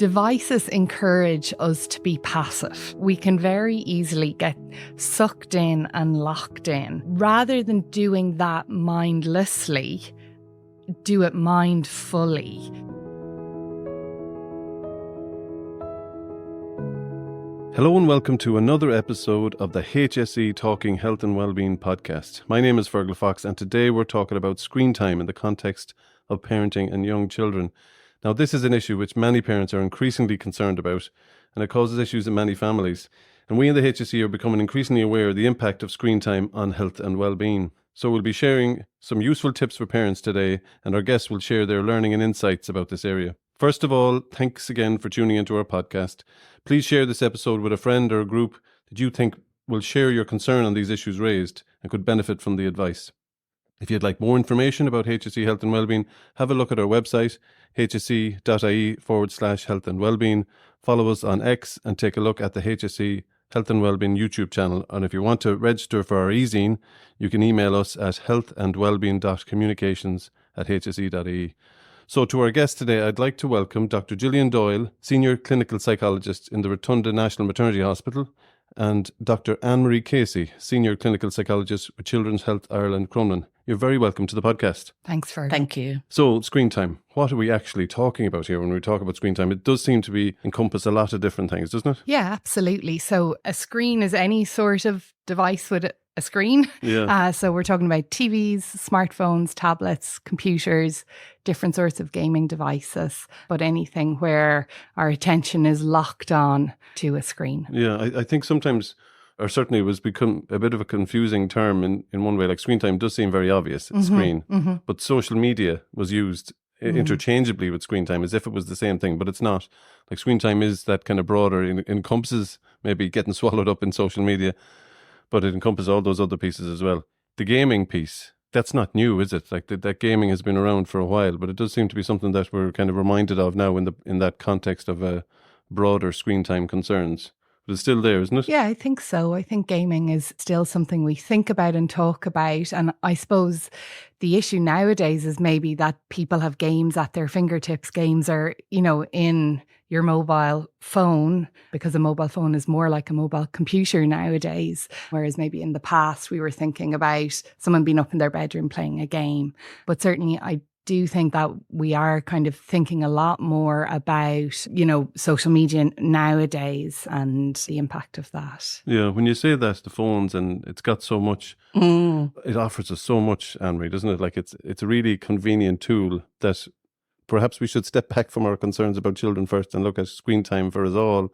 Devices encourage us to be passive. We can very easily get sucked in and locked in. Rather than doing that mindlessly, do it mindfully. Hello and welcome to another episode of the HSE Talking Health and Wellbeing podcast. My name is Fergal Fox and today we're talking about screen time in the context of parenting and young children. Now, this is an issue which many parents are increasingly concerned about, and it causes issues in many families. And we in the HSE are becoming increasingly aware of the impact of screen time on health and well-being. So we'll be sharing some useful tips for parents today, and our guests will share their learning and insights about this area. First of all, thanks again for tuning into our podcast. Please share this episode with a friend or a group that you think will share your concern on these issues raised and could benefit from the advice. If you'd like more information about HSE Health and Wellbeing, have a look at our website, hse.ie/health and wellbeing. Follow us on X and take a look at the HSE Health and Wellbeing YouTube channel. And if you want to register for our e-zine, you can email us at healthandwellbeing.communications@hse.ie. So to our guest today, I'd like to welcome Dr. Gillian Doyle, Senior Clinical Psychologist in the Rotunda National Maternity Hospital, and Dr. Anne-Marie Casey, Senior Clinical Psychologist with Children's Health Ireland Crumlin. You're very welcome to the podcast. Thanks, Fergal. Thank you. So, screen time. What are we actually talking about here when we talk about screen time? It does seem to encompass a lot of different things, doesn't it? Yeah, absolutely. So a screen is any sort of device with a screen. Yeah. So we're talking about TVs, smartphones, tablets, computers, different sorts of gaming devices, but anything where our attention is locked on to a screen. Yeah, I think sometimes, or certainly it was become a bit of a confusing term in one way. Like screen time does seem very obvious, screen, but social media was used interchangeably with screen time as if it was the same thing, but it's not. Like screen time is that kind of broader, it encompasses maybe getting swallowed up in social media, but it encompasses all those other pieces as well. The gaming piece, that's not new, is it? Like that gaming has been around for a while, but it does seem to be something that we're kind of reminded of now in that context of broader screen time concerns. But it's still there, isn't it? Yeah, I think so. I think gaming is still something we think about and talk about. And I suppose the issue nowadays is maybe that people have games at their fingertips. Games are, in your mobile phone, because a mobile phone is more like a mobile computer nowadays. Whereas maybe in the past, we were thinking about someone being up in their bedroom playing a game. But certainly I do think that we are kind of thinking a lot more about, social media nowadays and the impact of that. Yeah, when you say that, the phones, and it's got so much, it offers us so much, Anne-Marie, doesn't it? Like it's a really convenient tool that perhaps we should step back from our concerns about children first and look at screen time for us all,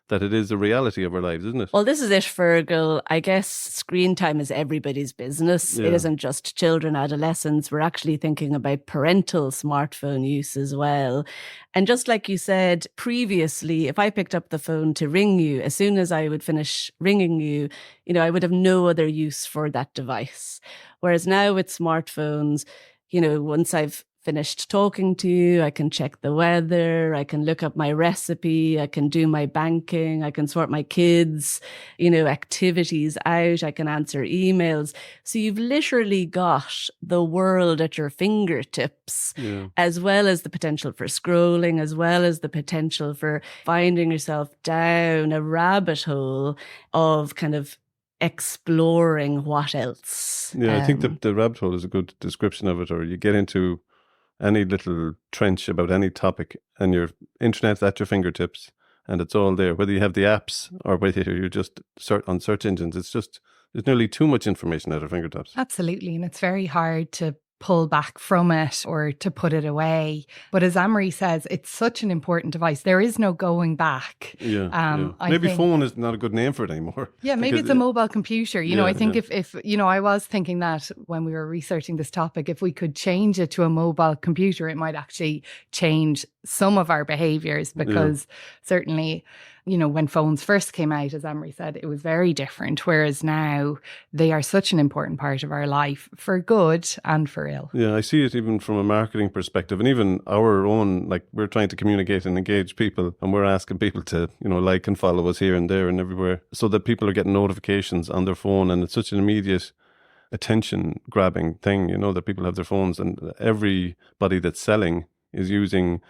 that it is a reality of our lives, isn't it? Well, this is it, Fergal. I guess screen time is everybody's business. Yeah. It isn't just children, adolescents. We're actually thinking about parental smartphone use as well. And just like you said previously, if I picked up the phone to ring you, as soon as I would finish ringing you, I would have no other use for that device. Whereas now with smartphones, once I've finished talking to you, I can check the weather, I can look up my recipe, I can do my banking, I can sort my kids, activities out, I can answer emails. So you've literally got the world at your fingertips, as well as the potential for scrolling, as well as the potential for finding yourself down a rabbit hole of kind of exploring what else. Yeah, I think the rabbit hole is a good description of it, or you get into any little trench about any topic and your internet's at your fingertips and it's all there, whether you have the apps or whether you just on search engines. It's just, there's nearly too much information at our fingertips. Absolutely. And it's very hard to pull back from it or to put it away. But as Anne-Marie says, it's such an important device. There is no going back. Maybe phone is not a good name for it anymore. Yeah, maybe it's a mobile computer. I think if I was thinking that when we were researching this topic, if we could change it to a mobile computer, it might actually change some of our behaviours, because certainly, when phones first came out, as Anne-Marie said, it was very different. Whereas now they are such an important part of our life, for good and for ill. Yeah, I see it even from a marketing perspective, and even our own, like we're trying to communicate and engage people, and we're asking people to, like and follow us here and there and everywhere, so that people are getting notifications on their phone, and it's such an immediate attention grabbing thing, that people have their phones, and everybody that's selling is using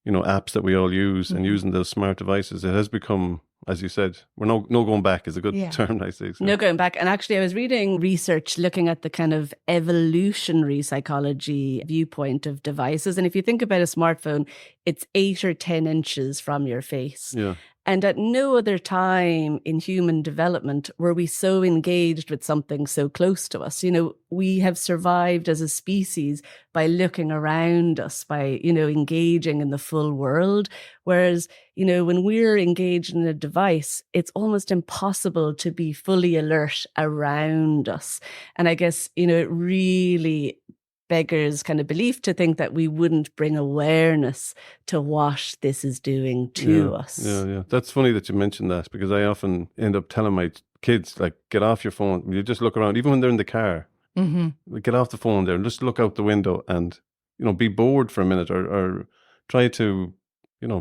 apps that we all use and using those smart devices, it has become, as you said, we're no going back is a good term, I say. So. No going back. And actually, I was reading research looking at the kind of evolutionary psychology viewpoint of devices. And if you think about a smartphone, it's 8 or 10 inches from your face. Yeah. And at no other time in human development were we so engaged with something so close to us. We have survived as a species by looking around us, by, engaging in the full world. Whereas, when we're engaged in a device, it's almost impossible to be fully alert around us. And I guess, it really beggars kind of belief to think that we wouldn't bring awareness to what this is doing to us. Yeah. That's funny that you mentioned that, because I often end up telling my kids, like, get off your phone. You just look around, even when they're in the car. Get off the phone there and just look out the window and, be bored for a minute or try to,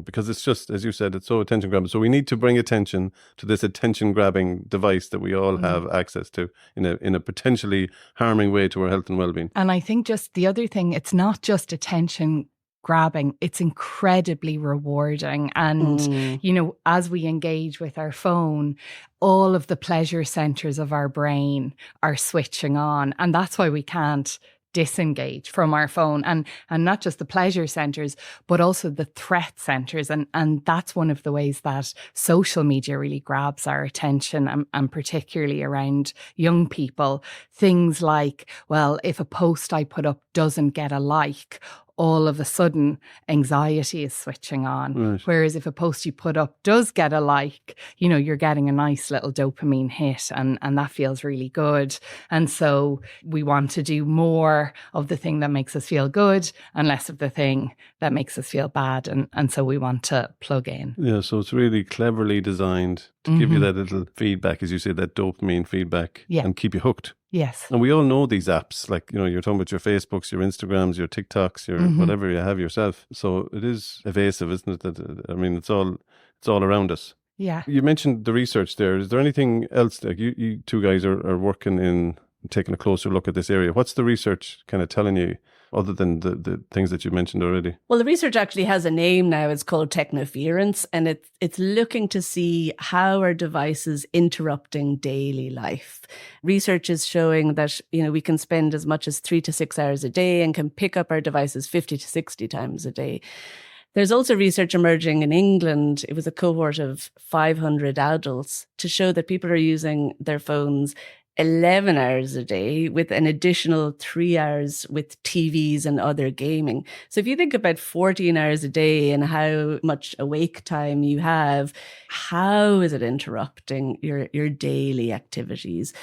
because it's just, as you said, it's so attention grabbing. So we need to bring attention to this attention grabbing device that we all have access to in a potentially harming way to our health and well-being. And I think just the other thing, it's not just attention grabbing, it's incredibly rewarding. And, as we engage with our phone, all of the pleasure centers of our brain are switching on. And that's why we can't disengage from our phone, and not just the pleasure centers, but also the threat centers. And that's one of the ways that social media really grabs our attention, and particularly around young people. Things like, well, if a post I put up doesn't get a like, all of a sudden anxiety is switching on. Right. Whereas if a post you put up does get a like, you're getting a nice little dopamine hit, and that feels really good. And so we want to do more of the thing that makes us feel good and less of the thing that makes us feel bad. And so we want to plug in. Yeah, so it's really cleverly designed to give you that little feedback, as you say, that dopamine feedback, and keep you hooked. Yes. And we all know these apps, like, you're talking about your Facebooks, your Instagrams, your TikToks, your whatever you have yourself. So it is evasive, isn't it? It's all around us. Yeah. You mentioned the research there. Is there anything else? Like you two guys are working in taking a closer look at this area. What's the research kind of telling you, other than the things that you mentioned already? Well, the research actually has a name now. It's called technoference, and it's looking to see how are devices interrupting daily life. Research is showing that, we can spend as much as 3 to 6 hours a day and can pick up our devices 50 to 60 times a day. There's also research emerging in England. It was a cohort of 500 adults to show that people are using their phones 11 hours a day, with an additional 3 hours with TVs and other gaming. So if you think about 14 hours a day and how much awake time you have, how is it interrupting your daily activities?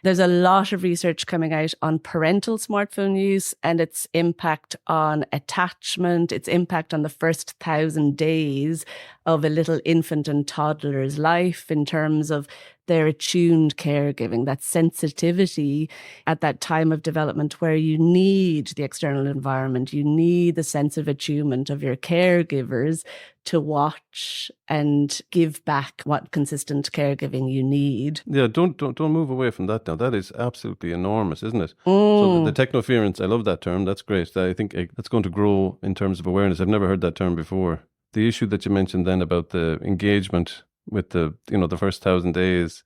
There's a lot of research coming out on parental smartphone use and its impact on attachment, its impact on the first 1,000 days of a little infant and toddler's life in terms of their attuned caregiving, that sensitivity at that time of development where you need the external environment, you need the sense of attunement of your caregivers to watch and give back what consistent caregiving you need. Yeah, don't move away from that now. That is absolutely enormous, isn't it? So the technoference, I love that term. That's great. I think that's going to grow in terms of awareness. I've never heard that term before. The issue that you mentioned then about the engagement with the first 1,000 days,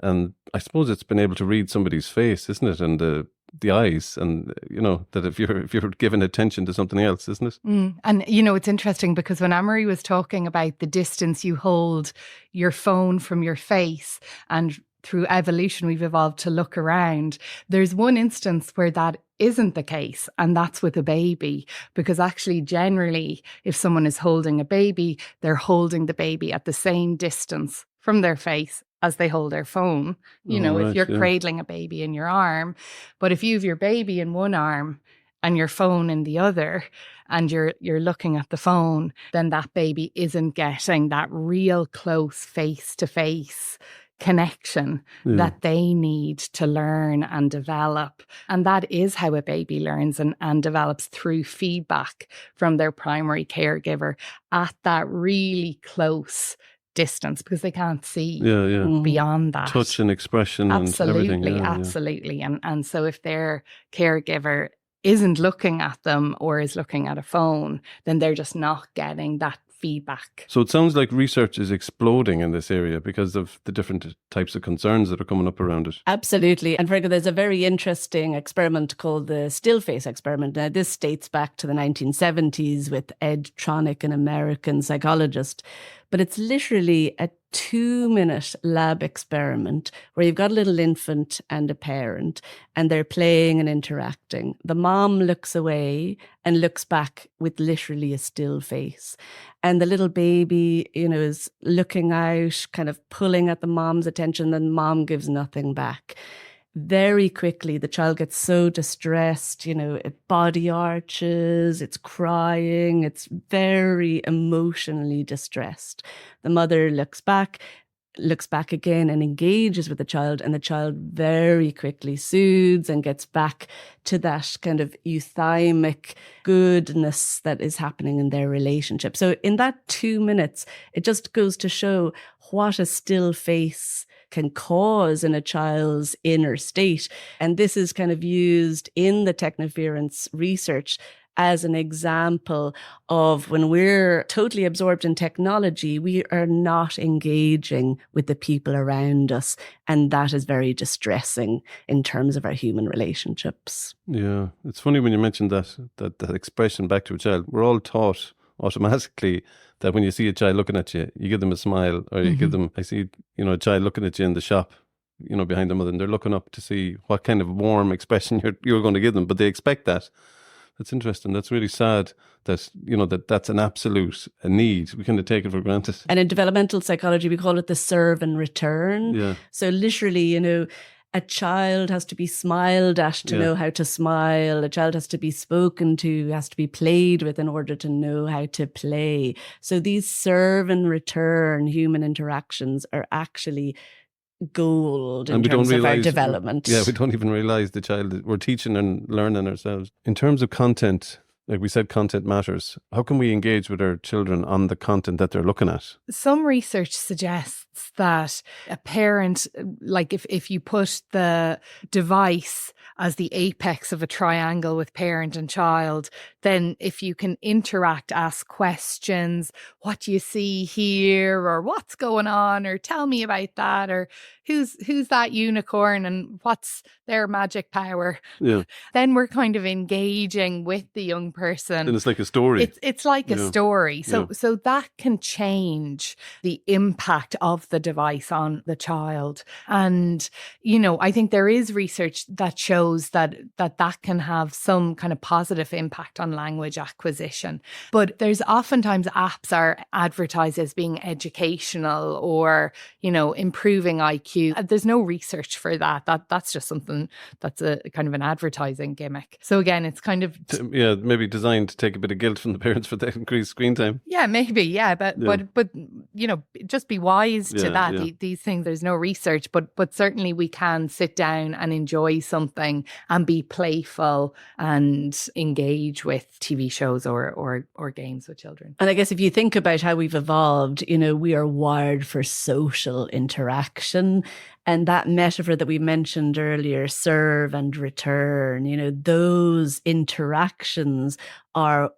and I suppose it's been able to read somebody's face, isn't it? And the eyes, and that if you're giving attention to something else, isn't it? And it's interesting because when Anne-Marie was talking about the distance you hold your phone from your face, and through evolution we've evolved to look around, there's one instance where that isn't the case, and that's with a baby. Because actually, generally, if someone is holding a baby, they're holding the baby at the same distance from their face as they hold their phone. If you're cradling a baby in your arm, but if you have your baby in one arm and your phone in the other, and you're looking at the phone, then that baby isn't getting that real close face-to-face connection that they need to learn and develop. And that is how a baby learns and develops, through feedback from their primary caregiver at that really close distance, because they can't see beyond that. Touch and expression and everything. Absolutely. And so if their caregiver isn't looking at them or is looking at a phone, then they're just not getting that feedback. So it sounds like research is exploding in this area because of the different types of concerns that are coming up around it. Absolutely. And Fergal, there's a very interesting experiment called the still face experiment. Now, this dates back to the 1970s with Ed Tronick, an American psychologist. But it's literally a 2-minute lab experiment where you've got a little infant and a parent, and they're playing and interacting. The mom looks away and looks back with literally a still face. And the little baby, is looking out, kind of pulling at the mom's attention, and mom gives nothing back. Very quickly, the child gets so distressed, it body arches, it's crying, it's very emotionally distressed. The mother looks back again and engages with the child, and the child very quickly soothes and gets back to that kind of euthymic goodness that is happening in their relationship. So in that 2 minutes, it just goes to show what a still face can cause in a child's inner state. And this is kind of used in the technoference research as an example of when we're totally absorbed in technology, we are not engaging with the people around us. And that is very distressing in terms of our human relationships. Yeah, it's funny when you mentioned that expression back to a child. We're all taught automatically that when you see a child looking at you, you give them a smile, or you give them, I see, a child looking at you in the shop, behind the mother, and they're looking up to see what kind of warm expression you're going to give them, but they expect that. That's interesting. That's really sad that, that's an absolute need. We kind of take it for granted. And in developmental psychology, we call it the serve and return. Yeah. So literally, a child has to be smiled at to know how to smile. A child has to be spoken to, has to be played with in order to know how to play. So these serve and return human interactions are actually gold in terms of our development. Yeah, we don't even realize the child we're teaching and learning ourselves. In terms of content, like we said, content matters. How can we engage with our children on the content that they're looking at? Some research suggests that a parent, like if you put the device as the apex of a triangle with parent and child, then if you can interact, ask questions, what do you see here, or what's going on, or tell me about that, or who's that unicorn and what's their magic power? Yeah. Then we're kind of engaging with the young person. And it's like a story. It's like a story. So that can change the impact of the device on the child. And, I think there is research that shows that can have some kind of positive impact on language acquisition. But there's oftentimes apps are advertised as being educational or, improving IQ. There's no research for that. That's just something that's a kind of an advertising gimmick. So again, it's kind of... maybe designed to take a bit of guilt from the parents for the increased screen time. Yeah, maybe. Yeah. But just be wise to that. Yeah. These things, there's no research, but certainly we can sit down and enjoy something and be playful and engage with TV shows or games with children. And I guess if you think about how we've evolved, we are wired for social interaction. And that metaphor that we mentioned earlier, serve and return, those interactions are,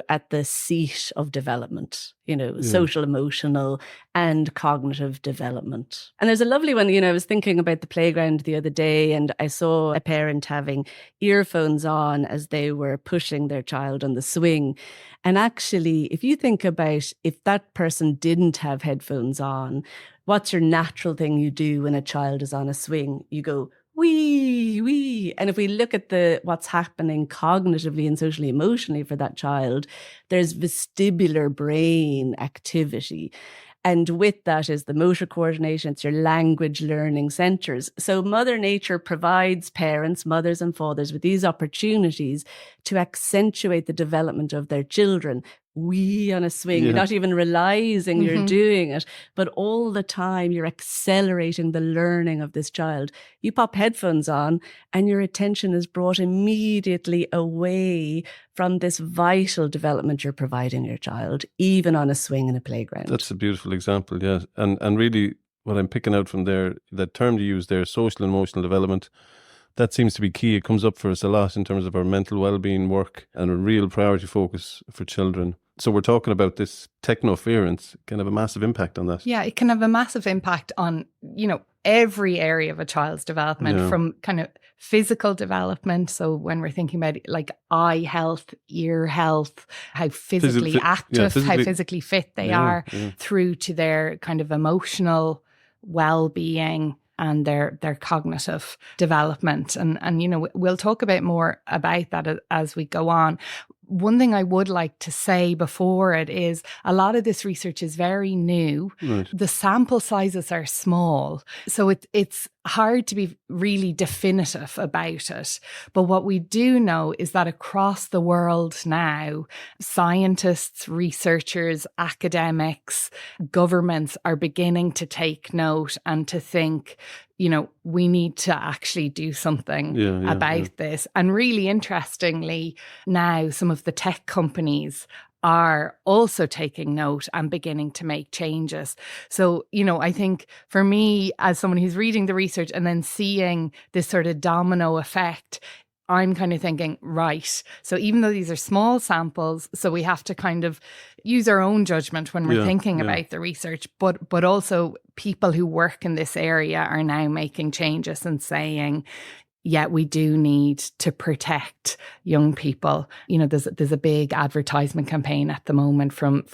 at the seat of development, social, emotional and cognitive development. And there's a lovely one, I was thinking about the playground the other day, and I saw a parent having earphones on as they were pushing their child on the swing. And actually, if you think about if that person didn't have headphones on, what's your natural thing you do when a child is on a swing? You go, wee, wee. And if we look at what's happening cognitively and socially emotionally for that child, there's vestibular brain activity. And with that is the motor coordination, it's your language learning centers. So Mother Nature provides parents, mothers and fathers with these opportunities to accentuate the development of their children. We on a swing, you're not even realizing you're doing it, but all the time you're accelerating the learning of this child. You pop headphones on and your attention is brought immediately away from this vital development you're providing your child, even on a swing in a playground. That's a beautiful example, yeah. And really what I'm picking out from there, that term you use there, social and emotional development, that seems to be key. It comes up for us a lot in terms of our mental well-being work and a real priority focus for children. So we're talking about this technoference can have a massive impact on that. Yeah, it can have a massive impact on, every area of a child's development, from kind of physical development. So when we're thinking about like eye health, ear health, how physically active, how physically fit they are, through to their kind of emotional well-being and their cognitive development. And we'll talk a bit more about that as we go on. One thing I would like to say before it is a lot of this research is very new. Right. The sample sizes are small. So it's hard to be really definitive about it. But what we do know is that across the world now, scientists, researchers, academics, governments are beginning to take note and to think, we need to actually do something about this. And really interestingly, now some of the tech companies are also taking note and beginning to make changes. So, I think for me, as someone who's reading the research and then seeing this sort of domino effect, I'm kind of thinking, right, so even though these are small samples, so we have to kind of use our own judgment when we're thinking about the research, but also people who work in this area are now making changes and saying, yeah, we do need to protect young people. There's a big advertisement campaign at the moment from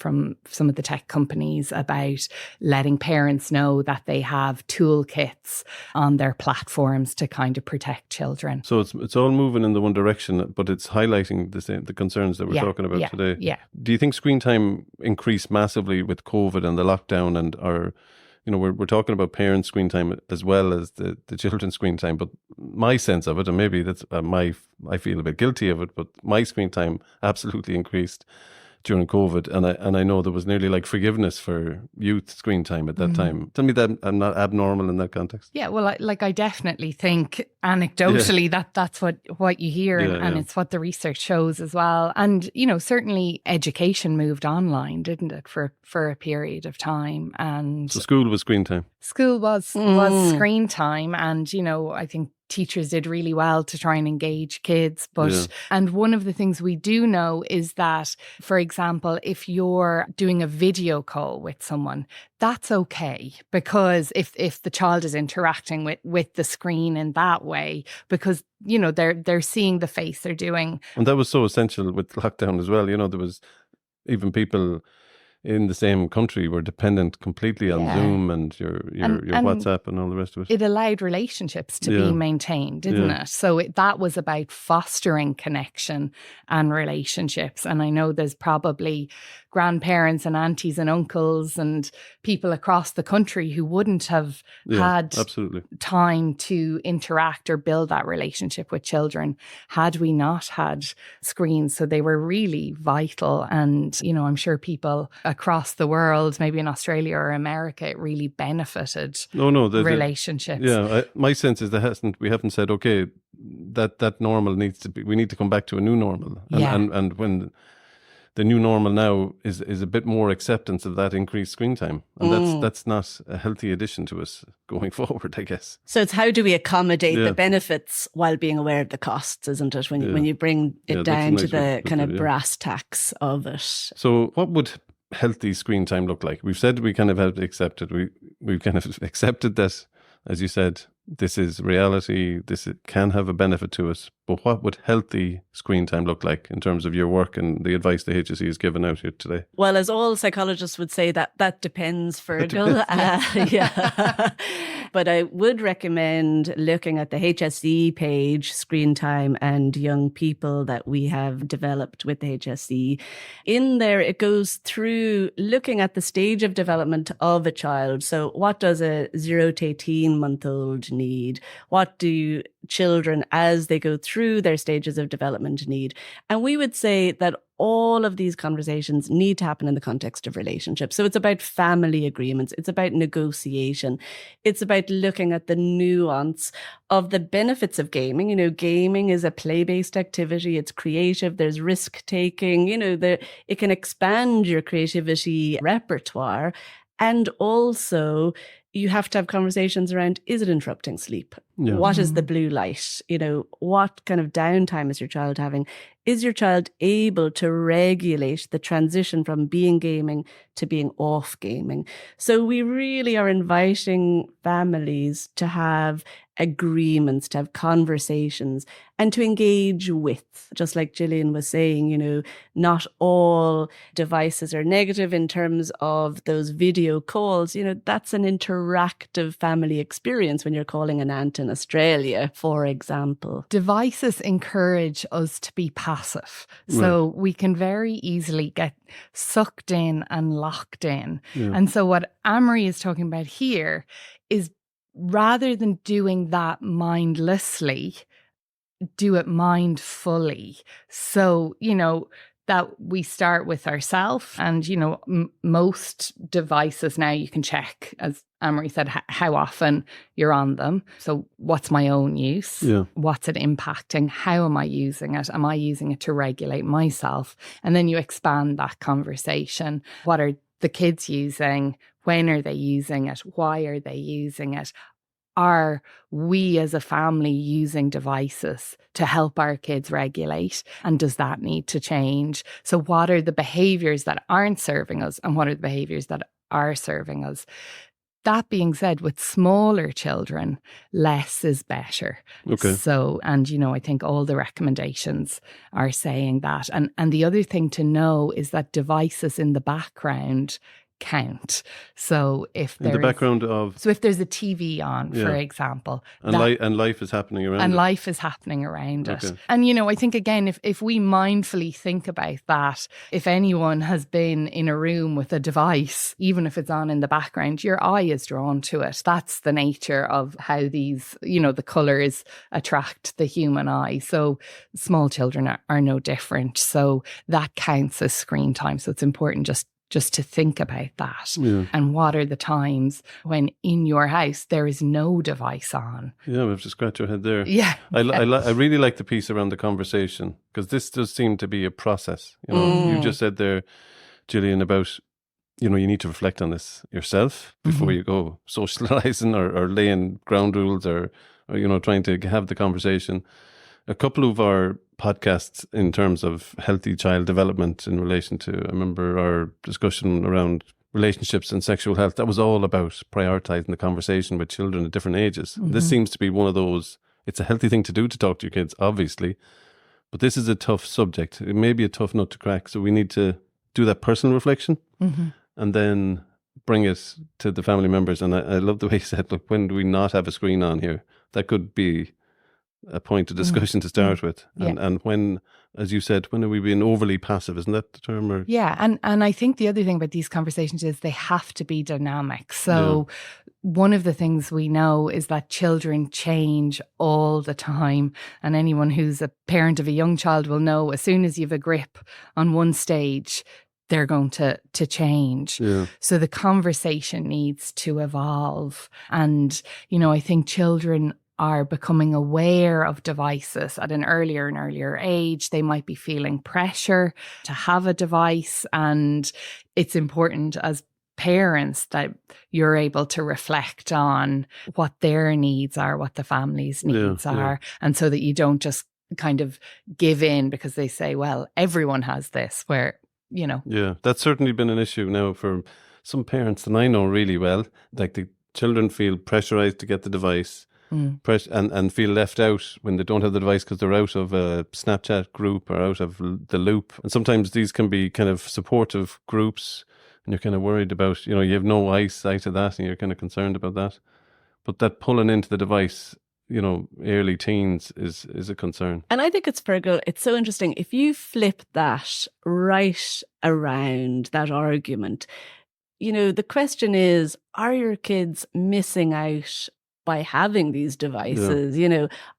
some of the tech companies about letting parents know that they have toolkits on their platforms to kind of protect children. So it's all moving in the one direction, but it's highlighting the concerns that we're talking about today. Yeah. Do you think screen time increased massively with COVID and the lockdown and our... we're talking about parent screen time as well as the children's screen time. But my sense of it, and maybe that's I feel a bit guilty of it, but my screen time absolutely increased during COVID. And I know there was nearly like forgiveness for youth screen time at that time. Tell me that I'm not abnormal in that context. Yeah, well, I definitely think anecdotally that's what you hear and it's what the research shows as well. And, certainly education moved online, didn't it, for a period of time. And so school was screen time. School was screen time. And, I think teachers did really well to try and engage kids. And one of the things we do know is that, for example, if you're doing a video call with someone, that's okay, because if the child is interacting with the screen in that way, because they're seeing the face, they're doing. And that was so essential with lockdown as well. There was even people in the same country were dependent completely on Zoom and your WhatsApp and all the rest of it. It allowed relationships to be maintained, didn't it? So that was about fostering connection and relationships. And I know there's probably grandparents and aunties and uncles and people across the country who wouldn't have had time to interact or build that relationship with children had we not had screens. So they were really vital. And, I'm sure people across the world, maybe in Australia or America, it really benefited relationships. My sense is we haven't said, okay, that normal needs to be, we need to come back to a new normal. And when the new normal now is a bit more acceptance of that increased screen time. And that's not a healthy addition to us going forward, I guess. So it's how do we accommodate the benefits while being aware of the costs, isn't it? When you bring it down to the kind of brass tacks of it. So what would healthy screen time look like? We've said we kind of have accepted. We've kind of accepted that, as you said, this is reality. This can have a benefit to us. But what would healthy screen time look like in terms of your work and the advice the HSE has given out here today? Well, as all psychologists would say, that depends, Fergal. But I would recommend looking at the HSE page, Screen Time and Young People, that we have developed with the HSE. In there, it goes through looking at the stage of development of a child. So what does a 0 to 18-month-old need? What do children, as they go through their stages of development, need? And we would say that all of these conversations need to happen in the context of relationships. So it's about family agreements. It's about negotiation. It's about looking at the nuance of the benefits of gaming. You know, gaming is a play-based activity. It's creative. There's risk-taking. You know, it can expand your creativity repertoire. And also, you have to have conversations around, is it interrupting sleep? Yeah. What is the blue light? What kind of downtime is your child having? Is your child able to regulate the transition from being gaming to being off gaming? So we really are inviting families to have agreements, to have conversations, and to engage with. Just like Gillian was saying, not all devices are negative in terms of those video calls. That's an interactive family experience when you're calling an aunt in Australia, for example. Devices encourage us to be passive. So we can very easily get sucked in and locked in. Yeah. And so what Amory is talking about here is, rather than doing that mindlessly, do it mindfully. So, that we start with ourselves, and, most devices now you can check, as Amory said, how often you're on them. So what's my own use? Yeah. What's it impacting? How am I using it? Am I using it to regulate myself? And then you expand that conversation. What are the kids using? When are they using it? Why are they using it? Are we as a family using devices to help our kids regulate? And does that need to change? So what are the behaviours that aren't serving us, and what are the behaviours that are serving us? That being said, with smaller children, less is better. Okay. So, and I think all the recommendations are saying that. And the other thing to know is that devices in the background count. So if there's in the background of, so if there's a TV on, for example, and life is happening around and it. Life is happening around it. And I think again, if we mindfully think about that, if anyone has been in a room with a device, even if it's on in the background, your eye is drawn to it. That's the nature of how these, the colours attract the human eye. So small children are no different. So that counts as screen time. So it's important just to think about that. Yeah. And what are the times when in your house there is no device on? Yeah, we have to scratch your head there. Yeah. I really like the piece around the conversation, because this does seem to be a process. You just said there, Gillian, about, you need to reflect on this yourself before you go socialising or laying ground rules or trying to have the conversation. A couple of our podcasts in terms of healthy child development in relation to, I remember our discussion around relationships and sexual health, that was all about prioritising the conversation with children at different ages. This seems to be one of those, it's a healthy thing to do, to talk to your kids, obviously, but this is a tough subject. It may be a tough nut to crack, so we need to do that personal reflection and then bring it to the family members. And I love the way you said, look, when do we not have a screen on here? That could be a point of discussion to start with. And when, as you said, when are we being overly passive? Isn't that the term? Or? Yeah. And I think the other thing about these conversations is they have to be dynamic. So one of the things we know is that children change all the time. And anyone who's a parent of a young child will know, as soon as you have a grip on one stage, they're going to change. Yeah. So the conversation needs to evolve. And, I think children are becoming aware of devices at an earlier and earlier age. They might be feeling pressure to have a device, and it's important as parents that you're able to reflect on what their needs are, what the family's needs are, and so that you don't just kind of give in because they say, well, everyone has this, where, Yeah, that's certainly been an issue now for some parents that I know really well. Like, the children feel pressurized to get the device, and feel left out when they don't have the device because they're out of a Snapchat group or out of the loop. And sometimes these can be kind of supportive groups, and you're kind of worried about, you have no eyesight of that, and you're kind of concerned about that. But that pulling into the device, early teens is a concern. And I think it's so interesting. If you flip that right around, that argument, the question is, are your kids missing out by having these devices?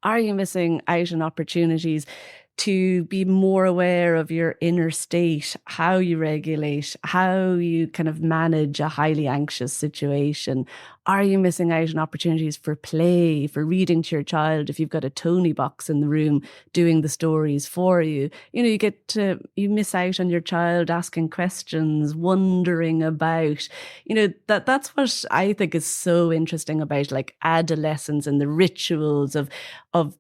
Are you missing out on opportunities to be more aware of your inner state, how you regulate, how you kind of manage a highly anxious situation. Are you missing out on opportunities for play, for reading to your child if you've got a Tony box in the room doing the stories for you? You miss out on your child asking questions, wondering about, that's what I think is so interesting about like adolescence and the rituals of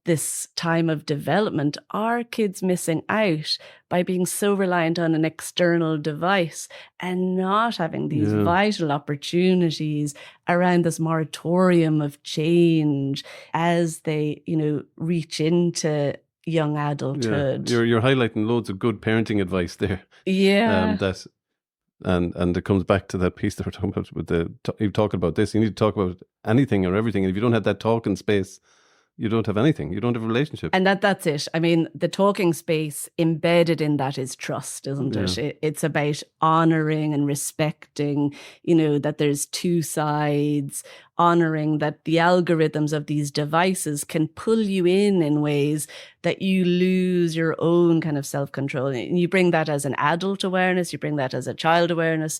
this time of development. Are kids missing out by being so reliant on an external device and not having these vital opportunities around this moratorium of change as they, reach into young adulthood? Yeah. You're highlighting loads of good parenting advice there. Yeah. And it comes back to that piece that we're talking about with you're talking about this. You need to talk about anything or everything. And if you don't have that talking space, you don't have anything. You don't have a relationship. And that's it. I mean, the talking space embedded in that is trust, isn't it? It's about honouring and respecting, that there's two sides, honouring that the algorithms of these devices can pull you in ways that you lose your own kind of self-control. And you bring that as an adult awareness, you bring that as a child awareness.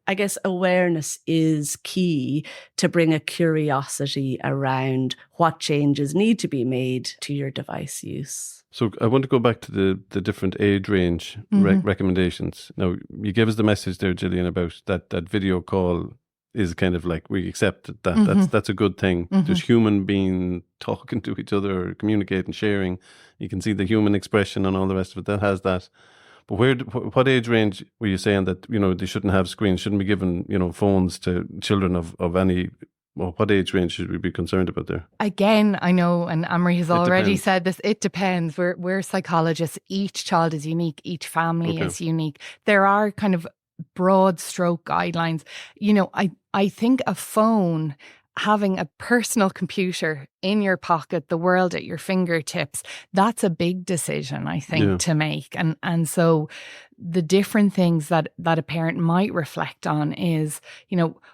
I guess awareness is key to bring a curiosity around what changes need to be made to your device use. So I want to go back to the different age range recommendations. Now, you gave us the message there, Gillian, about that video call is kind of like, we accept that. That's a good thing. There's human being talking to each other, communicating, sharing. You can see the human expression and all the rest of it. That has that. But what age range were you saying that, they shouldn't have screens, shouldn't be given, phones to children of any... Well, what age range should we be concerned about there? Again, I know, and Amory has already said this, it depends. We're psychologists. Each child is unique. Each family is unique. There are kind of broad stroke guidelines. I think a phone, having a personal computer in your pocket, the world at your fingertips, that's a big decision, I think, to make. And so the different things that a parent might reflect on is,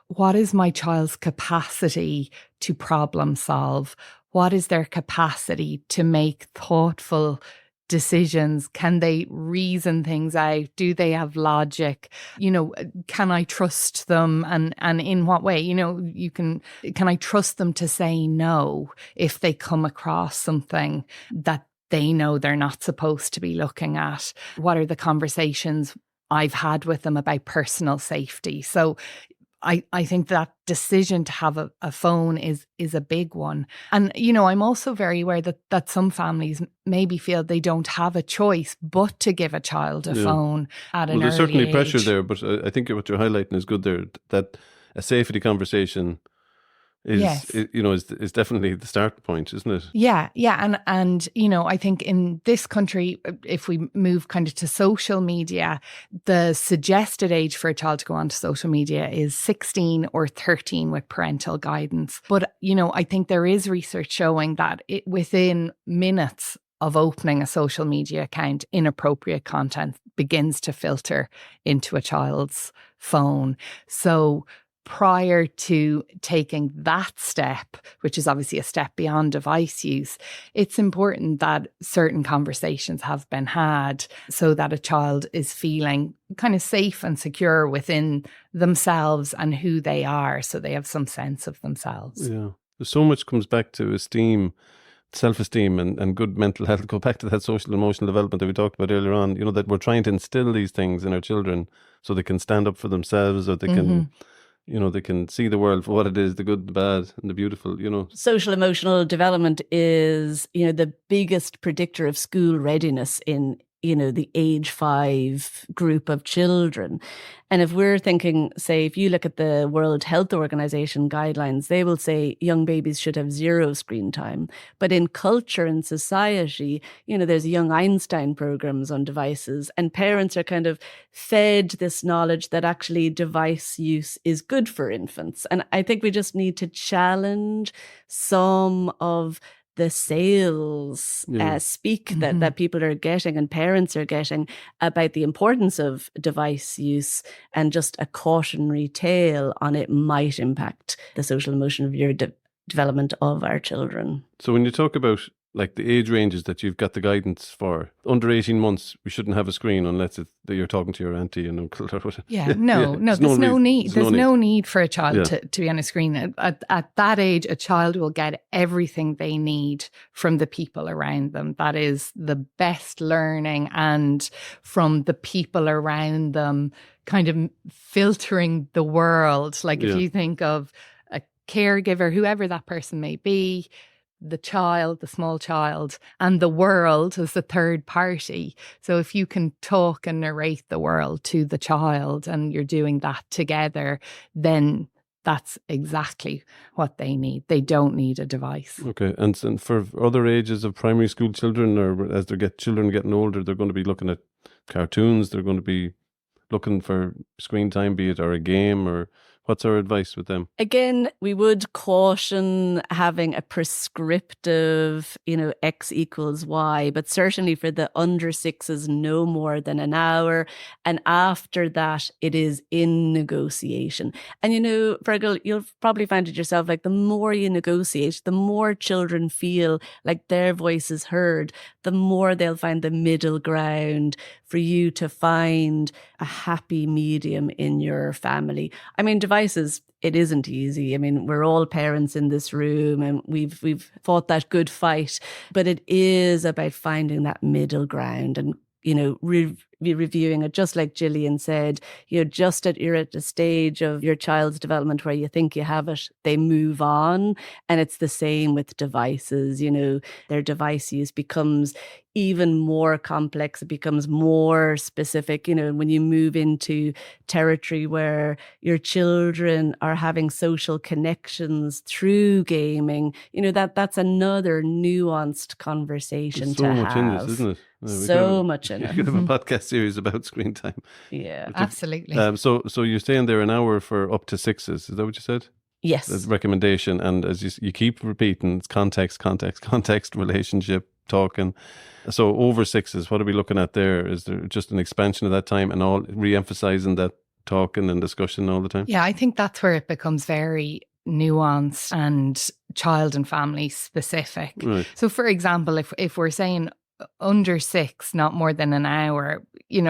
what is my child's capacity to problem solve? What is their capacity to make thoughtful decisions? Can they reason things out? Do they have logic? Can I trust them? And in what way? Can I trust them to say no if they come across something that they know they're not supposed to be looking at? What are the conversations I've had with them about personal safety? So I think that decision to have a phone is a big one. And, I'm also very aware that some families maybe feel they don't have a choice but to give a child a phone at an early age. There's certainly pressure there, but I think what you're highlighting is good there, that a safety conversation is definitely the start point, isn't it? Yeah. And I think in this country, if we move kind of to social media, the suggested age for a child to go onto social media is 16 or 13 with parental guidance. But, I think there is research showing that within minutes of opening a social media account, inappropriate content begins to filter into a child's phone. So prior to taking that step, which is obviously a step beyond device use, it's important that certain conversations have been had so that a child is feeling kind of safe and secure within themselves and who they are, so they have some sense of themselves. Yeah. There's so much comes back to esteem, self-esteem and good mental health. Go back to that social and emotional development that we talked about earlier on, that we're trying to instill these things in our children so they can stand up for themselves, or they can... they can see the world for what it is, the good, the bad, and the beautiful, Social emotional development is, the biggest predictor of school readiness in, the age 5 group of children. And if we're thinking, say, if you look at the World Health Organization guidelines, they will say young babies should have 0 screen time. But in culture and society, there's young Einstein programs on devices, and parents are kind of fed this knowledge that actually device use is good for infants. And I think we just need to challenge some of the sales speak that people are getting and parents are getting about the importance of device use, and just a cautionary tale on it might impact the social emotional development of our children. So when you talk about like the age ranges that you've got the guidance for. Under 18 months, we shouldn't have a screen unless that you're talking to your auntie and uncle or whatever. There's no need. There's no need for a child to be on a screen. At that age, a child will get everything they need from the people around them. That is the best learning, and from the people around them kind of filtering the world. Like if you think of a caregiver, whoever that person may be, the child, the small child, and the world as the third party. So if you can talk and narrate the world to the child and you're doing that together, then that's exactly what they need. They don't need a device. Okay. And for other ages of primary school children, or as children getting older, they're going to be looking at cartoons, they're going to be looking for screen time, be it or a game, or what's our advice with them? Again, we would caution having a prescriptive, X equals Y, but certainly for the under sixes, no more than an hour. And after that, it is in negotiation. And, Fergal, you'll probably find it yourself, like the more you negotiate, the more children feel like their voice is heard, the more they'll find the middle ground for you to find a happy medium in your family. I mean, devices, it isn't easy. I mean, we're all parents in this room and we've fought that good fight, but it is about finding that middle ground and, reviewing it, just like Gillian said, just you're at a stage of your child's development where you think you have it, they move on. And it's the same with devices, their device use becomes even more complex. It becomes more specific, when you move into territory where your children are having social connections through gaming, that's another nuanced conversation There's so much have. in this, isn't it? Much in it. You could have a podcast series about screen time. Yeah, absolutely. So you're staying there an hour for up to sixes. Is that what you said? Yes. That's recommendation. And as you keep repeating, it's context, relationship, talking. So over sixes, what are we looking at there? Is there just an expansion of that time and all re-emphasizing that talking and discussion all the time? Yeah, I think that's where it becomes very nuanced and child and family specific. Right. So for example, if we're saying under 6, not more than an hour, you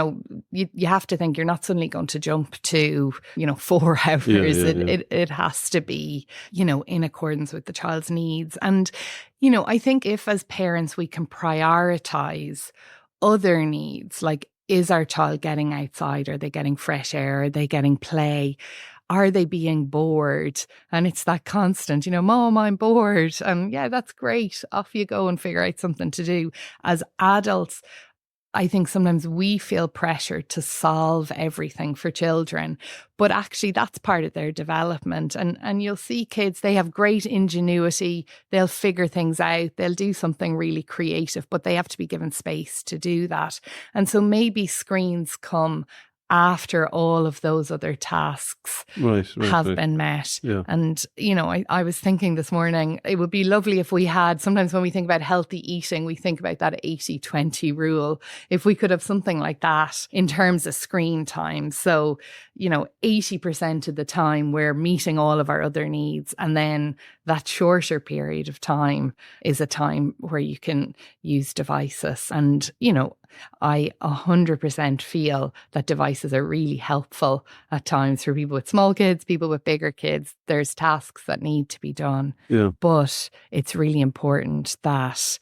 have to think you're not suddenly going to jump to, 4 hours. It has to be, in accordance with the child's needs. And, I think if as parents we can prioritize other needs, like is our child getting outside? Are they getting fresh air? Are they getting play? Are they being bored? And it's that constant, Mom, I'm bored. And yeah, that's great. Off you go and figure out something to do. As adults, I think sometimes we feel pressure to solve everything for children, but actually that's part of their development. And you'll see kids, they have great ingenuity. They'll figure things out. They'll do something really creative, but they have to be given space to do that. And so maybe screens come after all of those other tasks have been met. Yeah. And, I was thinking this morning, it would be lovely if we had, sometimes when we think about healthy eating, we think about that 80-20 rule. If we could have something like that in terms of screen time. So, 80% of the time we're meeting all of our other needs. And then that shorter period of time is a time where you can use devices. And, I 100% feel that devices are really helpful at times for people with small kids, people with bigger kids. There's tasks that need to be done. Yeah. But it's really important that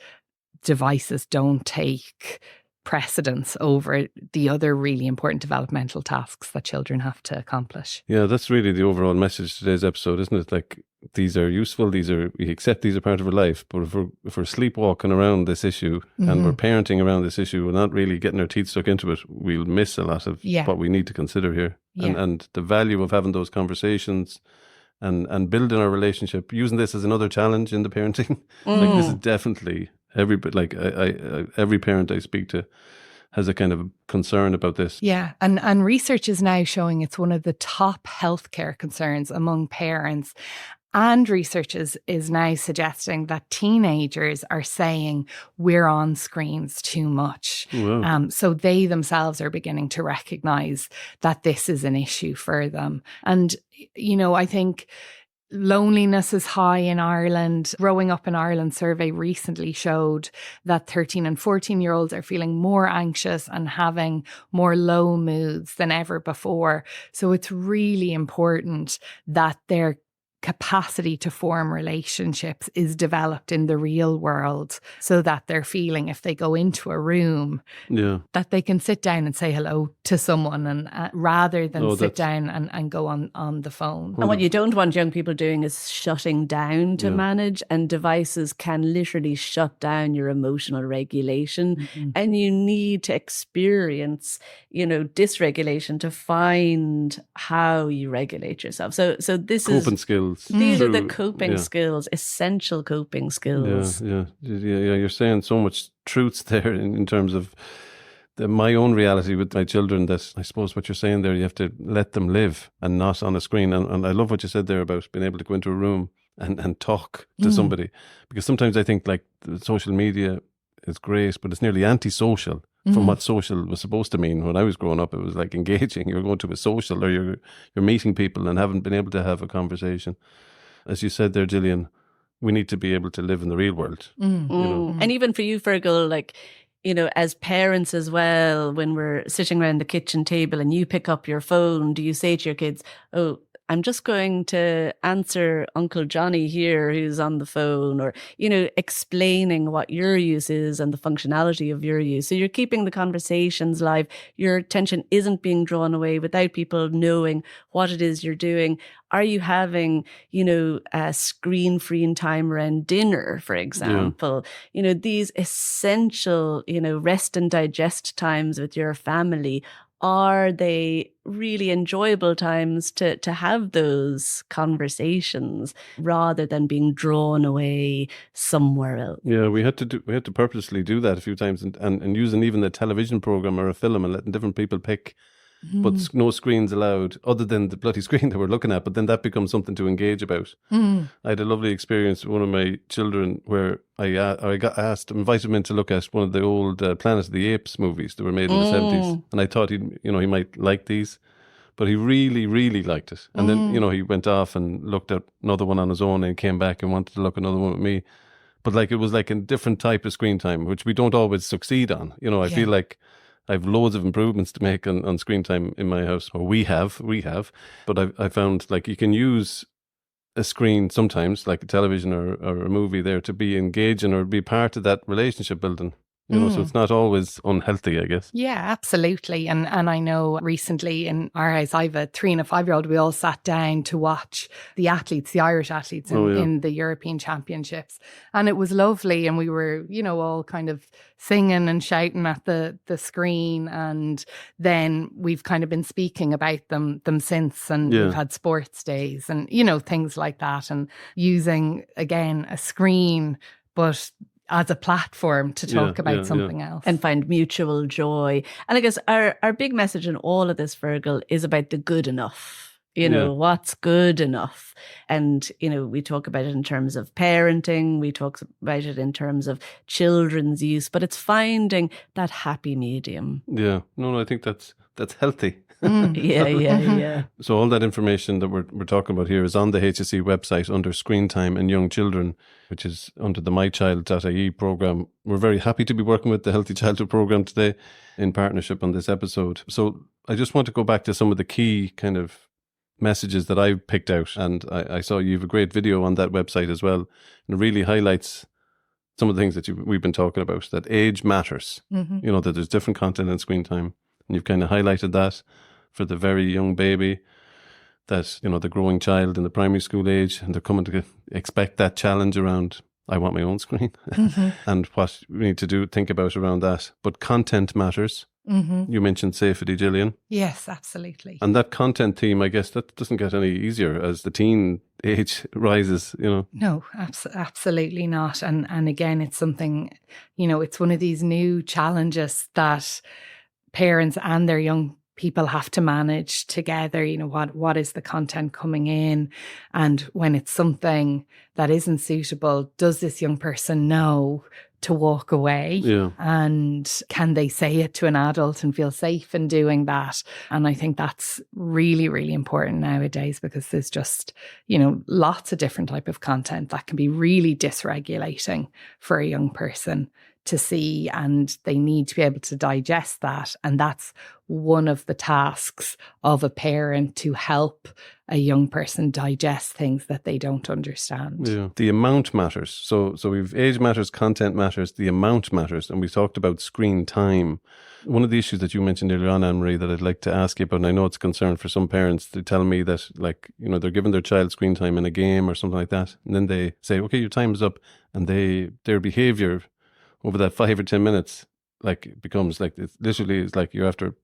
devices don't take precedence over the other really important developmental tasks that children have to accomplish. Yeah, that's really the overall message of today's episode, isn't it? Like, these are useful, we accept these are part of our life, but if we're sleepwalking around this issue and we're parenting around this issue, we're not really getting our teeth stuck into it, we'll miss a lot of what we need to consider here. Yeah. And the value of having those conversations and building our relationship, using this as another challenge in the parenting. Like, this is definitely every parent I speak to has a kind of concern about this. Yeah, and research is now showing it's one of the top healthcare concerns among parents. And research is now suggesting that teenagers are saying we're on screens too much. Wow. So they themselves are beginning to recognize that this is an issue for them. And, I think Loneliness is high in Ireland. Growing Up in Ireland survey recently showed that 13 and 14-year-olds are feeling more anxious and having more low moods than ever before. So it's really important that their capacity to form relationships is developed in the real world, so that they're feeling, if they go into a room, that they can sit down and say hello to someone, and rather than sit down and go on the phone. And what you don't want young people doing is shutting down to manage, and devices can literally shut down your emotional regulation. And you need to experience, dysregulation to find how you regulate yourself. So this coping is skills. These are the coping skills, essential coping skills. Yeah. You're saying so much truths there in terms of my own reality with my children, that I suppose what you're saying there, you have to let them live and not on a screen. And I love what you said there about being able to go into a room and talk to somebody. Because sometimes I think like social media is great, but it's nearly antisocial from what social was supposed to mean. When I was growing up, it was like engaging. You're going to a social, or you're meeting people and haven't been able to have a conversation. As you said there, Gillian, we need to be able to live in the real world. And even for you, Fergal, like, as parents as well, when we're sitting around the kitchen table and you pick up your phone, do you say to your kids, oh, I'm just going to answer Uncle Johnny here who's on the phone, or, explaining what your use is and the functionality of your use. So you're keeping the conversations live. Your attention isn't being drawn away without people knowing what it is you're doing. Are you having, a screen-free time around dinner, for example? These essential, rest and digest times with your family. Are they really enjoyable times to have those conversations rather than being drawn away somewhere else? Yeah, we had to purposely do that a few times, and using even a television program or a film and letting different people pick, but no screens allowed other than the bloody screen that we're looking at. But then that becomes something to engage about. I had a lovely experience with one of my children where I got invited him in to look at one of the old Planet of the Apes movies that were made in the 70s. And I thought he might like these, but he really, really liked it. And then, he went off and looked at another one on his own and came back and wanted to look at another one with me. But like, it was like a different type of screen time, which we don't always succeed on. I feel like I have loads of improvements to make on screen time in my house, or we have. But I found like you can use a screen sometimes, like a television or a movie there, to be engaging or be part of that relationship building. So it's not always unhealthy, I guess. Yeah, absolutely. And I know recently in our house, I have a 3 and a 5-year-old, we all sat down to watch the Irish athletes in the European Championships. And it was lovely. And we were, all kind of singing and shouting at the screen. And then we've kind of been speaking about them since. And we've had sports days and, things like that. And using, again, a screen, but as a platform to talk about something else. And find mutual joy. And I guess our big message in all of this, Fergal, is about the good enough. What's good enough. And, we talk about it in terms of parenting, we talk about it in terms of children's use, but it's finding that happy medium. Yeah. No, I think that's healthy. Yeah. So all that information that we're talking about here is on the HSE website under Screen Time and Young Children, which is under the mychild.ie program. We're very happy to be working with the Healthy Childhood program today in partnership on this episode. So I just want to go back to some of the key kind of messages that I picked out. And I saw you have a great video on that website as well. And it really highlights some of the things that we've been talking about, that age matters, that there's different content and screen time. And you've kind of highlighted that for the very young baby, that, the growing child in the primary school age, and they're coming to expect that challenge around, I want my own screen, and what we need to think about around that. But content matters. You mentioned safety, Gillian. Yes, absolutely. And that content theme, I guess, that doesn't get any easier as the teen age rises, No, absolutely not. And again, it's something, it's one of these new challenges that parents and their young people have to manage together. What is the content coming in? And when it's something that isn't suitable, does this young person know to walk away? Yeah. And can they say it to an adult and feel safe in doing that? And I think that's really, really important nowadays, because there's just, lots of different type of content that can be really dysregulating for a young person to see, and they need to be able to digest that. And that's one of the tasks of a parent, to help a young person digest things that they don't understand. Yeah. The amount matters. So we've age matters, content matters, the amount matters. And we talked about screen time. One of the issues that you mentioned earlier on, Anne-Marie, that I'd like to ask you about, and I know it's a concern for some parents, they tell me that, they're giving their child screen time in a game or something like that. And then they say, okay, your time is up. And their behavior over that 5 or 10 minutes, becomes it's literally like you're after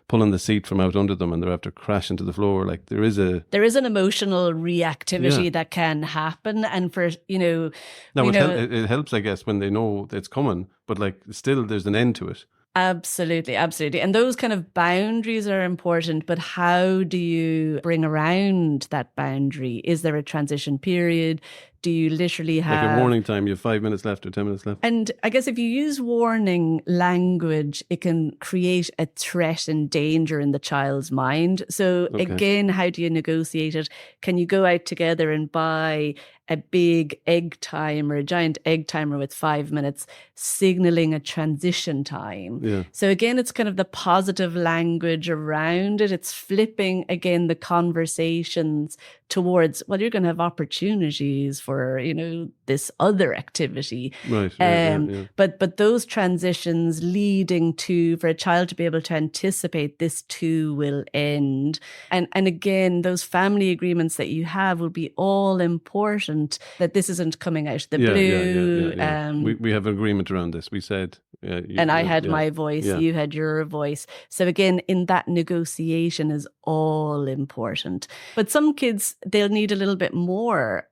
pulling the seat from out under them, and they're after crashing to the floor. There is an emotional reactivity that can happen, and for it helps, I guess, when they know it's coming, but still there's an end to it. Absolutely. And those kind of boundaries are important, but how do you bring around that boundary? Is there a transition period? Do you literally have a warning time? You have 5 minutes left or 10 minutes left. And I guess if you use warning language, it can create a threat and danger in the child's mind. So again, how do you negotiate it? Can you go out together and buy a big egg timer, a giant egg timer with 5 minutes, signaling a transition time? Yeah. So again, it's kind of the positive language around it. It's flipping, again, the conversations towards, well, you're going to have opportunities for, this other activity. Right. But those transitions leading to, for a child to be able to anticipate this too will end. And again, those family agreements that you have will be all important, that this isn't coming out of the blue. We have an agreement around this. We said... and I had my voice, you had your voice. So again, in that negotiation is all important. But some kids, they'll need a little bit more,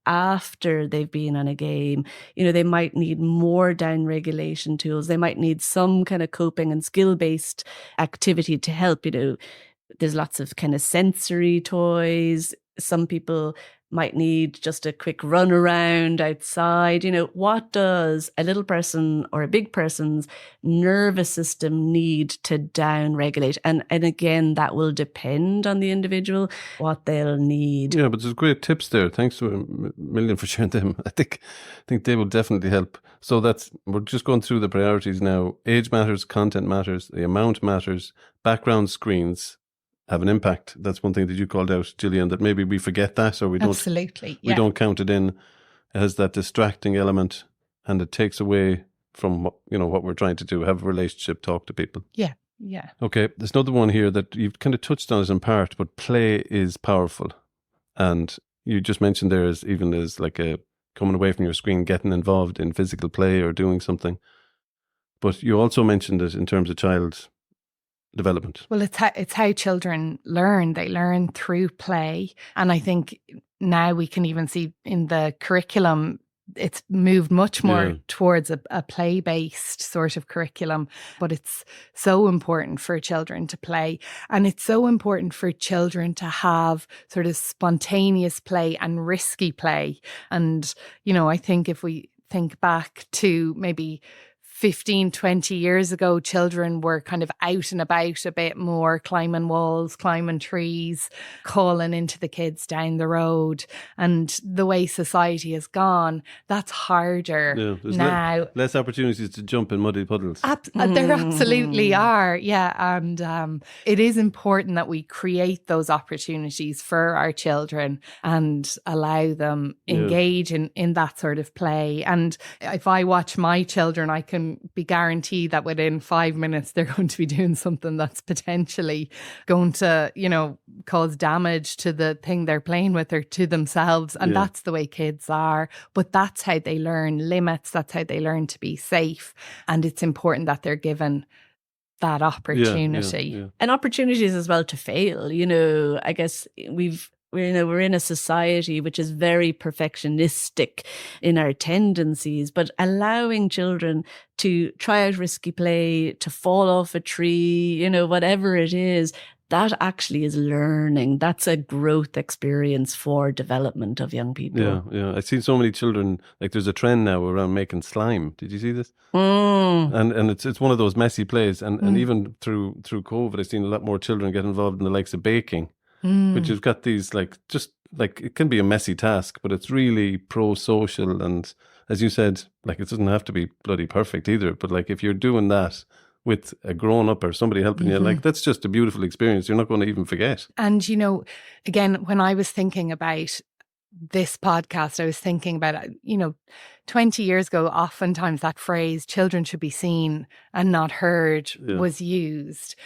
after they've been on a game. They might need more down regulation tools. They might need some kind of coping and skill-based activity to help. There's lots of kind of sensory toys. Some people might need just a quick run around outside. What does a little person or a big person's nervous system need to down regulate? And again, that will depend on the individual, what they'll need. Yeah, but there's great tips there. Thanks to a million for sharing them. I think they will definitely help. So we're just going through the priorities now. Age matters, content matters, the amount matters, background screens have an impact. That's one thing that you called out, Gillian, that maybe we forget that, or we don't. Absolutely, we don't count it in. It has that distracting element, and it takes away from what we're trying to do, have a relationship, talk to people. Yeah. Okay, there's another one here that you've kind of touched on it in part, but play is powerful. And you just mentioned there is even as coming away from your screen, getting involved in physical play or doing something. But you also mentioned it in terms of child development. Well, it's how children learn. They learn through play. And I think now we can even see in the curriculum, it's moved much more towards a play-based sort of curriculum. But it's so important for children to play. And it's so important for children to have sort of spontaneous play and risky play. And, I think if we think back to maybe 15, 20 years ago, children were kind of out and about a bit more, climbing walls, climbing trees, calling into the kids down the road. And the way society has gone, that's harder now. Less opportunities to jump in muddy puddles. There absolutely are, yeah. And it is important that we create those opportunities for our children and allow them engage in that sort of play. And if I watch my children, I can be guaranteed that within 5 minutes they're going to be doing something that's potentially going to, cause damage to the thing they're playing with or to themselves. And that's the way kids are. But that's how they learn limits. That's how they learn to be safe. And it's important that they're given that opportunity. And opportunities as well to fail. I guess we're in a society which is very perfectionistic in our tendencies, but allowing children to try out risky play, to fall off a tree, whatever it is, that actually is learning. That's a growth experience for development of young people. Yeah. I've seen so many children, like there's a trend now around making slime. Did you see this? Mm. And it's one of those messy plays. And even through COVID, I've seen a lot more children get involved in the likes of baking, which you've got these just like, it can be a messy task, but it's really pro-social. And as you said, like it doesn't have to be bloody perfect either. But like if you're doing that with a grown-up or somebody helping you, like that's just a beautiful experience you're not going to even forget. And, again, when I was thinking about this podcast, I was thinking about, 20 years ago, oftentimes that phrase, children should be seen and not heard, was used.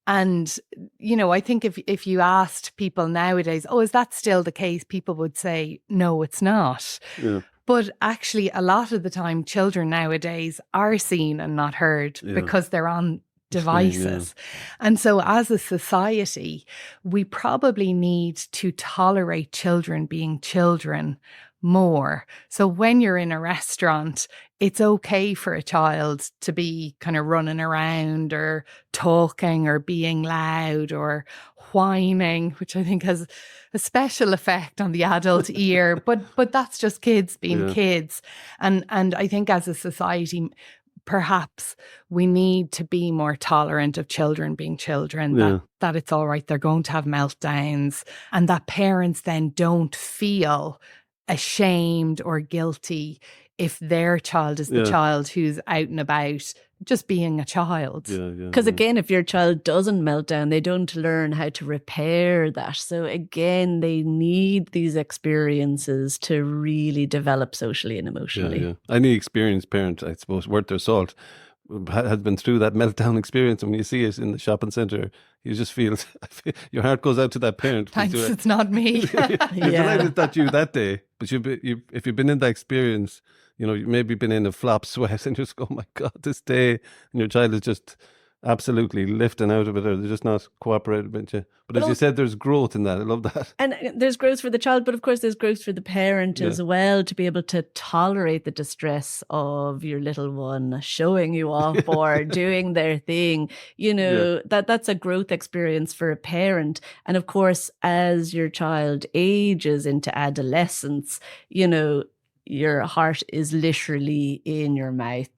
And, I think if you asked people nowadays, is that still the case? People would say, no, it's not. Yeah. But actually, a lot of the time, children nowadays are seen and not heard because they're on devices. And so as a society, we probably need to tolerate children being children more. So when you're in a restaurant, it's okay for a child to be kind of running around or talking or being loud or whining, which I think has a special effect on the adult ear. But that's just kids being kids. And I think as a society, perhaps we need to be more tolerant of children being children, that it's all right, they're going to have meltdowns, and that parents then don't feel ashamed or guilty if their child is the child who's out and about just being a child. Because again, if your child doesn't melt down, they don't learn how to repair that. So again, they need these experiences to really develop socially and emotionally. Any experienced parent, I suppose, worth their salt, has been through that meltdown experience. And when you see it in the shopping centre, you just feel your heart goes out to that parent. Thanks, it's not me. You're delighted it's not you that day. But if you've been in that experience, you've maybe been in a flop sweat and just go, oh my God, this day, and your child is just absolutely lifting out of it, or they're just not cooperating with you. But as you said, there's growth in that. I love that. And there's growth for the child, but of course there's growth for the parent as well, to be able to tolerate the distress of your little one showing you off or doing their thing. That's a growth experience for a parent. And of course, as your child ages into adolescence, your heart is literally in your mouth,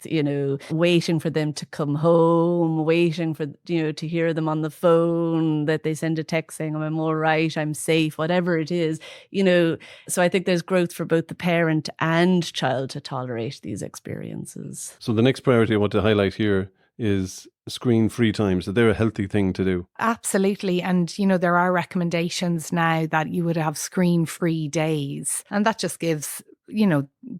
waiting for them to come home, waiting for, to hear them on the phone, that they send a text saying, I'm all right, I'm safe, whatever it is, So I think there's growth for both the parent and child to tolerate these experiences. So the next priority I want to highlight here is screen-free times. So they're a healthy thing to do. Absolutely. And, there are recommendations now that you would have screen-free days. And that just gives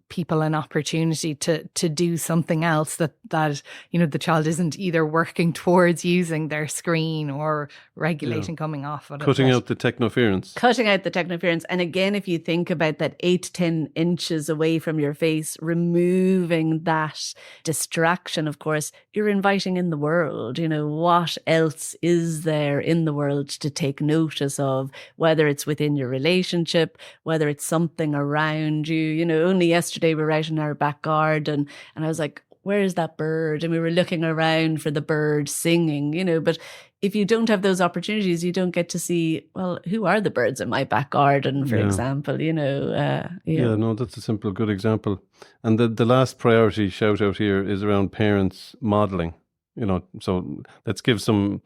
people an opportunity to do something else that the child isn't either working towards using their screen or regulating coming off of it. Cutting out the technoference. And again, if you think about that 8 to 10 inches away from your face, removing that distraction, of course, you're inviting in the world. What else is there in the world to take notice of, whether it's within your relationship, whether it's something around you. Only yesterday we were out in our back garden and I was like, where is that bird? And we were looking around for the bird singing, but if you don't have those opportunities, you don't get to see, well, who are the birds in my back garden, for example, No, that's a simple, good example. And the last priority shout out here is around parents modelling, so let's give some,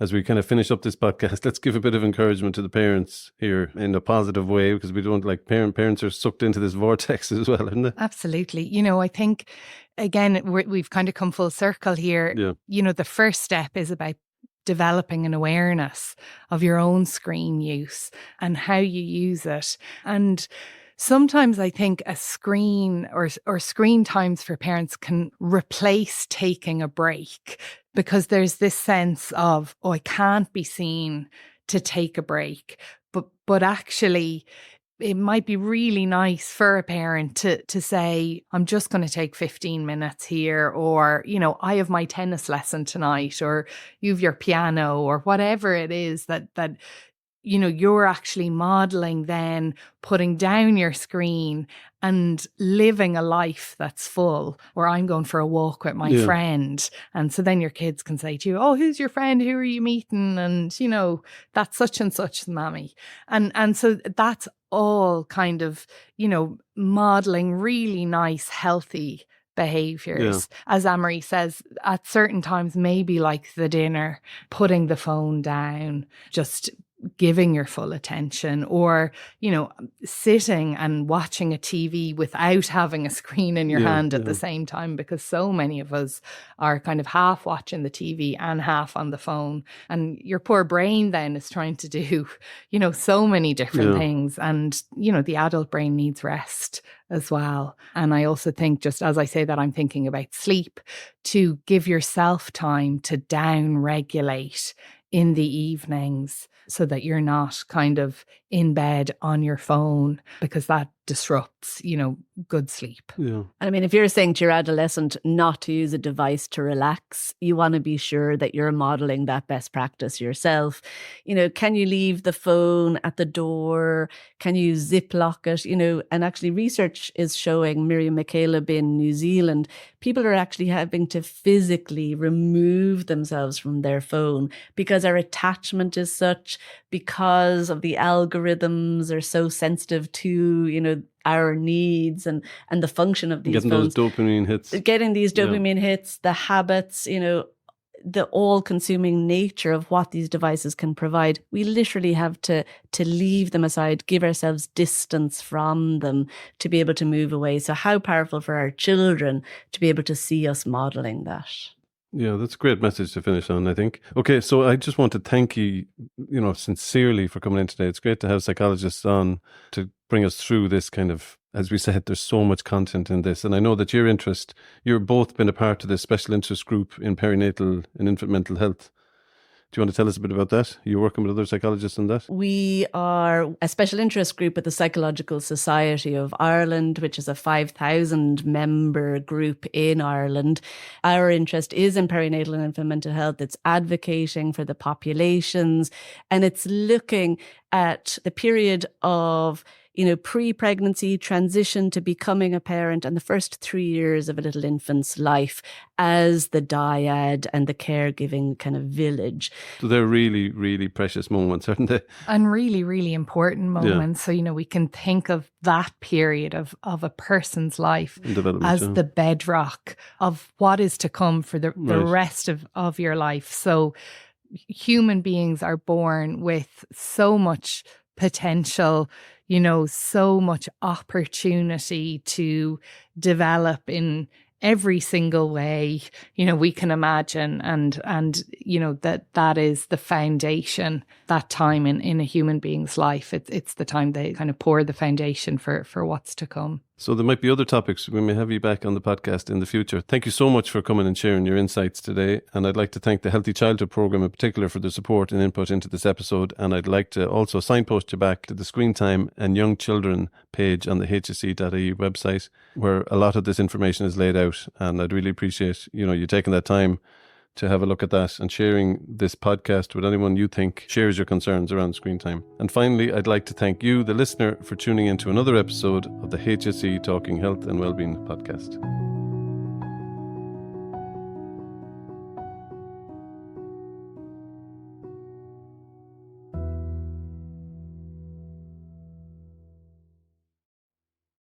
as we kind of finish up this podcast, let's give a bit of encouragement to the parents here in a positive way, because we don't like parents are sucked into this vortex as well, aren't they? Absolutely. I think, again, we've kind of come full circle here. The first step is about developing an awareness of your own screen use and how you use it. And sometimes I think a screen or screen times for parents can replace taking a break, because there's this sense of, I can't be seen to take a break. But actually, it might be really nice for a parent to say, I'm just going to take 15 minutes here, or, I have my tennis lesson tonight, or you have your piano, or whatever it is that you're actually modeling then putting down your screen and living a life that's full, or I'm going for a walk with my friend. And so then your kids can say to you, oh, who's your friend? Who are you meeting? And, that's such and such, Mammy. And so that's all kind of, modeling really nice, healthy behaviors. As Anne-Marie says, at certain times, maybe like the dinner, putting the phone down, just giving your full attention, or sitting and watching a TV without having a screen in your hand at the same time, because so many of us are kind of half watching the TV and half on the phone, and your poor brain then is trying to do so many different things, and the adult brain needs rest as well. And I also think, just as I say that, I'm thinking about sleep, to give yourself time to down regulate in the evenings, so that you're not kind of in bed on your phone, because that disrupts, good sleep. Yeah. I mean, if you're saying to your adolescent not to use a device to relax, you want to be sure that you're modeling that best practice yourself. Can you leave the phone at the door? Can you ziplock it? And actually research is showing, Miriam McCaleb in New Zealand, people are actually having to physically remove themselves from their phone because our attachment is such, because of the algorithms are so sensitive to, our needs and the function of these getting phones. Those dopamine hits. Getting these dopamine hits, the habits, the all-consuming nature of what these devices can provide. We literally have to leave them aside, give ourselves distance from them to be able to move away. So how powerful for our children to be able to see us modeling that. Yeah, that's a great message to finish on, I think. Okay, so I just want to thank you, sincerely for coming in today. It's great to have psychologists on to bring us through this kind of, as we said, there's so much content in this. And I know that you've both been a part of this special interest group in perinatal and infant mental health. Do you want to tell us a bit about that? You're working with other psychologists on that? We are a special interest group at the Psychological Society of Ireland, which is a 5,000 member group in Ireland. Our interest is in perinatal and infant mental health. It's advocating for the populations, and it's looking at the period of pre-pregnancy, transition to becoming a parent, and the first 3 years of a little infant's life as the dyad and the caregiving kind of village. So they're really, really precious moments, aren't they? And really, really important moments. So, we can think of that period of a person's life as the bedrock of what is to come for the rest of your life. So human beings are born with so much potential, so much opportunity to develop in every single way, we can imagine. And that is the foundation, that time in a human being's life. It's the time they kind of pour the foundation for what's to come. So there might be other topics. We may have you back on the podcast in the future. Thank you so much for coming and sharing your insights today. And I'd like to thank the Healthy Childhood Programme in particular for the support and input into this episode. And I'd like to also signpost you back to the Screen Time and Young Children page on the hse.ie website, where a lot of this information is laid out. And I'd really appreciate, you taking that time to have a look at that and sharing this podcast with anyone you think shares your concerns around screen time. And finally, I'd like to thank you, the listener, for tuning in to another episode of the HSE Talking Health and Wellbeing podcast.